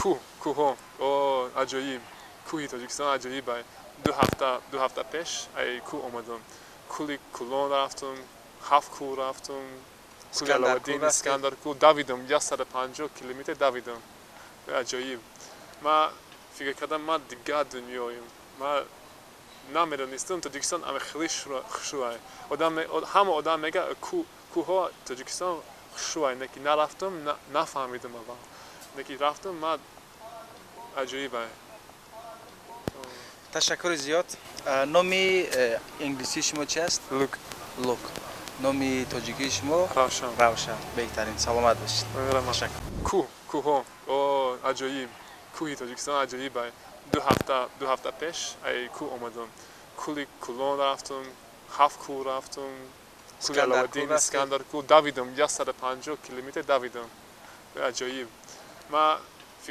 кӯҳҳо аҷоиб. кӯҳи Тоҷикистон аҷоиб. ду ҳафта пеш ай кӯҳ омадам. кӯли Кӯлон рафтам, 7 кӯҳ рафтам. кӯли Алаваддин, Искандар кӯҳ давидам. 150 километр давидам. аҷоиб. Ман фикр кардам ман дигар дунёем. Ман намедонистам Тоҷикистон хеле хушрӯй. ҳама одам мегӯяд кӯҳҳо Тоҷикистон хушрӯй. Неки нарафтам, нафаҳмидам аввал. Неки рафтам, ман аҷоиб. Ташаккури зиёд. Номи инглиси шумо чи аст? Лук. Номи тоҷикии шумо? Равшан. Беҳтарин. Саломат бошед. кӯҳҳо аҷоиб. кӯҳи Тоҷикистон аҷоиб. ду ҳафта пеш ай кӯҳ омадам. кӯли Кӯлон рафтам, 7 кӯҳ рафтам. кӯли Алаваддин, Искандар кӯҳ давидам. 150 километр давидам. аҷоиб. Ман